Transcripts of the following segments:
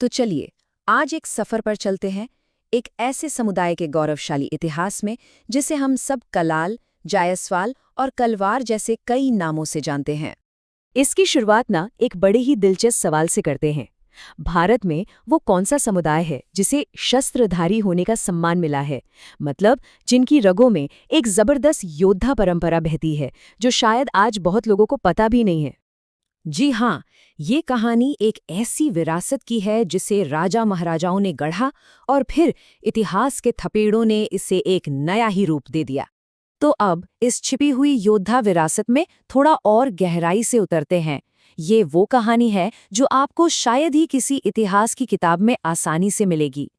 तो चलिए आज एक सफर पर चलते हैं, एक ऐसे समुदाय के गौरवशाली इतिहास में जिसे हम सब कलाल, जायसवाल और कलवार जैसे कई नामों से जानते हैं। इसकी शुरुआत ना एक बड़े ही दिलचस्प सवाल से करते हैं। भारत में वो कौन सा समुदाय है जिसे शस्त्रधारी होने का सम्मान मिला है, मतलब जिनकी रगों में एक जबरदस्त योद्धा परंपरा बहती है जो शायद आज बहुत लोगों को पता भी नहीं है। जी हाँ, ये कहानी एक ऐसी विरासत की है जिसे राजा महाराजाओं ने गढ़ा और फिर इतिहास के थपेड़ों ने इसे एक नया ही रूप दे दिया। तो अब इस छिपी हुई योद्धा विरासत में थोड़ा और गहराई से उतरते हैं। ये वो कहानी है जो आपको शायद ही किसी इतिहास की किताब में आसानी से मिलेगी।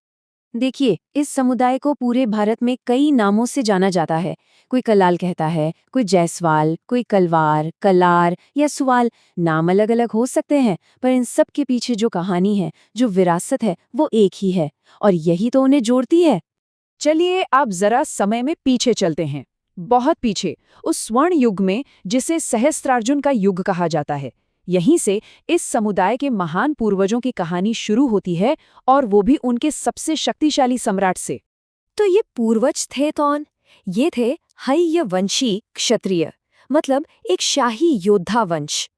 देखिए, इस समुदाय को पूरे भारत में कई नामों से जाना जाता है। कोई कलाल कहता है, कोई जायसवाल, कोई कलवार, कलार या सुवाल। नाम अलग अलग हो सकते हैं, पर इन सब के पीछे जो कहानी है, जो विरासत है, वो एक ही है और यही तो उन्हें जोड़ती है। चलिए आप जरा समय में पीछे चलते हैं, बहुत पीछे, उस स्वर्ण युग में जिसे सहस्त्रार्जुन का युग कहा जाता है। यहीं से इस समुदाय के महान पूर्वजों की कहानी शुरू होती है, और वो भी उनके सबसे शक्तिशाली सम्राट से। तो ये पूर्वज थे कौन? ये थे हय्यवंशी क्षत्रिय, मतलब एक शाही योद्धा वंश।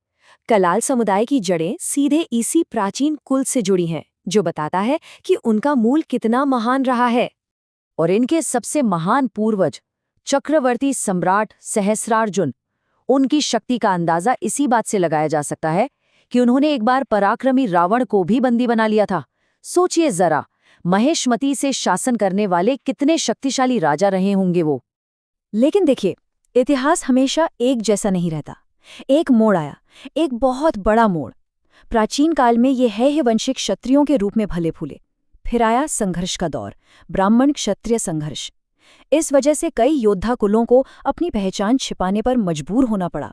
कलाल समुदाय की जड़ें सीधे इसी प्राचीन कुल से जुड़ी हैं, जो बताता है कि उनका मूल कितना महान रहा है। और इनके सबसे महान पूर्वज चक्रवर्ती सम्राट सहस्रार्जुन, उनकी शक्ति का अंदाजा इसी बात से लगाया जा सकता है कि उन्होंने एक बार पराक्रमी रावण को भी बंदी बना लिया था। सोचिए जरा, महेशमती से शासन करने वाले कितने शक्तिशाली राजा रहे होंगे वो। लेकिन देखिए, इतिहास हमेशा एक जैसा नहीं रहता। एक मोड़ आया, एक बहुत बड़ा मोड़। प्राचीन काल में ये हयवंशी क्षत्रियों के रूप में भले फूले। फिर आया संघर्ष का दौर, ब्राह्मण क्षत्रिय संघर्ष। इस वजह से कई योद्धा कुलों को अपनी पहचान छिपाने पर मजबूर होना पड़ा,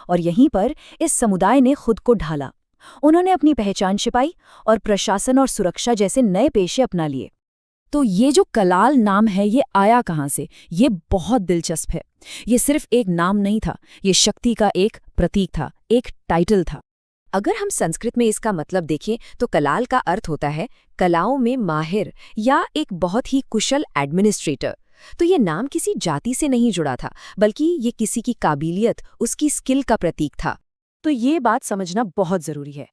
और यहीं पर इस समुदाय ने खुद को ढाला। उन्होंने अपनी पहचान छिपाई और प्रशासन और सुरक्षा जैसे नए पेशे अपना लिए। तो ये जो कलाल नाम है, ये आया कहाँ से? ये बहुत दिलचस्प है। ये सिर्फ एक नाम नहीं था, ये शक्ति का एक प्रतीक था, एक टाइटल था। अगर हम संस्कृत में इसका मतलब देखें तो कलाल का अर्थ होता है कलाओं में माहिर या एक बहुत ही कुशल एडमिनिस्ट्रेटर। तो ये नाम किसी जाति से नहीं जुड़ा था, बल्कि ये किसी की काबिलियत, उसकी स्किल का प्रतीक था। तो ये बात समझना बहुत जरूरी है।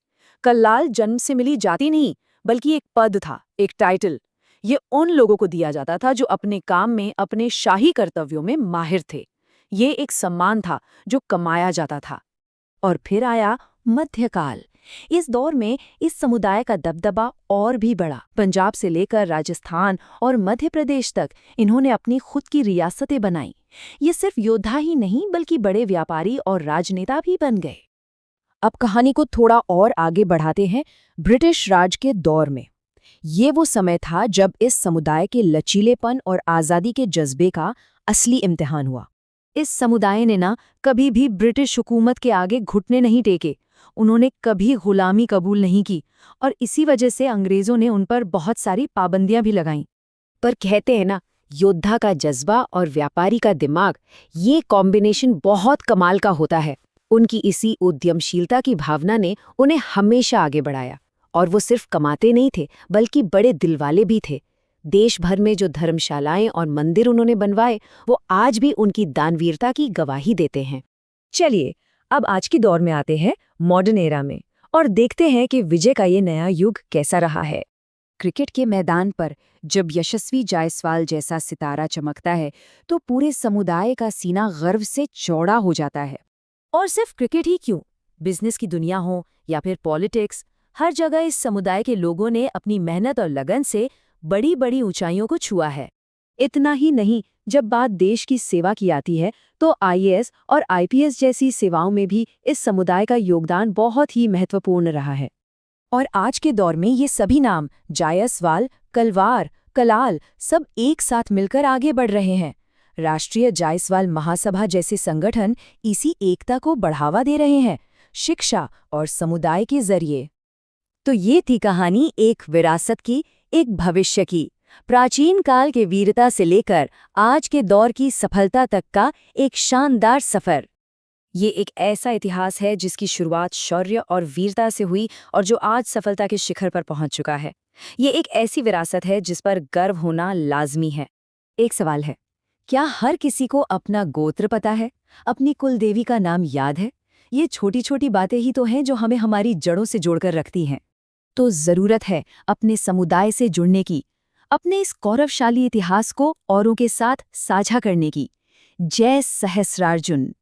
कल्लाल जन्म से मिली जाति नहीं, बल्कि एक पद था, एक टाइटल। ये उन लोगों को दिया जाता था जो अपने काम में, अपने शाही कर्तव्यों में माहिर थे। ये एक सम्मान था जो कमाया जाता था। और फिर आया मध्यकाल। इस दौर में इस समुदाय का दबदबा और भी बढ़ा। पंजाब से लेकर राजस्थान और मध्य प्रदेश तक इन्होंने अपनी खुद की रियासतें बनाई। ये सिर्फ योद्धा ही नहीं, बल्कि बड़े व्यापारी और राजनेता भी बन गए। अब कहानी को थोड़ा और आगे बढ़ाते हैं, ब्रिटिश राज के दौर में। ये वो समय था जब इस समुदाय के लचीलेपन और आज़ादी के जज्बे का असली इम्तिहान हुआ। इस समुदाय ने ना कभी भी ब्रिटिश हुकूमत के आगे घुटने नहीं टेके। उन्होंने कभी गुलामी कबूल नहीं की, और इसी वजह से अंग्रेजों ने उन पर बहुत सारी पाबंदियां भी लगाईं। पर कहते हैं ना, योद्धा का जज्बा और व्यापारी का दिमाग, ये कॉम्बिनेशन बहुत कमाल का होता है। उनकी इसी उद्यमशीलता की भावना ने उन्हें हमेशा आगे बढ़ाया। और वो सिर्फ कमाते नहीं थे, बल्कि बड़े दिलवाले भी थे। देश भर में जो धर्मशालाएं और मंदिर उन्होंने बनवाए, वो आज भी उनकी दानवीरता की गवाही देते हैं। चलिए अब आज की दौर में आते हैं, मॉडर्न एरा में, और देखते हैं कि विजय का ये नया युग कैसा रहा है। क्रिकेट के मैदान पर जब यशस्वी जायसवाल जैसा सितारा चमकता है, तो पूरे समुदाय का सीना गर्व से चौड़ा हो जाता है। और सिर्फ क्रिकेट ही क्यों, बिजनेस की दुनिया हो या फिर पॉलिटिक्स, हर जगह इस समुदाय के लोगों ने अपनी मेहनत और लगन से बड़ी बड़ी ऊंचाइयों को छुआ है। इतना ही नहीं, जब बात देश की सेवा की आती है तो आईएएस और आईपीएस जैसी सेवाओं में भी इस समुदाय का योगदान बहुत ही महत्वपूर्ण रहा है। और आज के दौर में ये सभी नाम, जायसवाल, कलवार, कलाल, सब एक साथ मिलकर आगे बढ़ रहे हैं। राष्ट्रीय जायसवाल महासभा जैसे संगठन इसी एकता को बढ़ावा दे रहे हैं, शिक्षा और समुदाय के जरिए। तो ये थी कहानी एक विरासत की, एक भविष्य की। प्राचीन काल के वीरता से लेकर आज के दौर की सफलता तक का एक शानदार सफर। ये एक ऐसा इतिहास है जिसकी शुरुआत शौर्य और वीरता से हुई और जो आज सफलता के शिखर पर पहुंच चुका है। ये एक ऐसी विरासत है जिस पर गर्व होना लाजमी है। एक सवाल है, क्या हर किसी को अपना गोत्र पता है, अपनी कुल देवी का नाम याद है? ये छोटी छोटी बातें ही तो हैं जो हमें हमारी जड़ों से जोड़कर रखती हैं। तो जरूरत है अपने समुदाय से जुड़ने की, अपने इस गौरवशाली इतिहास को औरों के साथ साझा करने की। जय सहस्रार्जुन।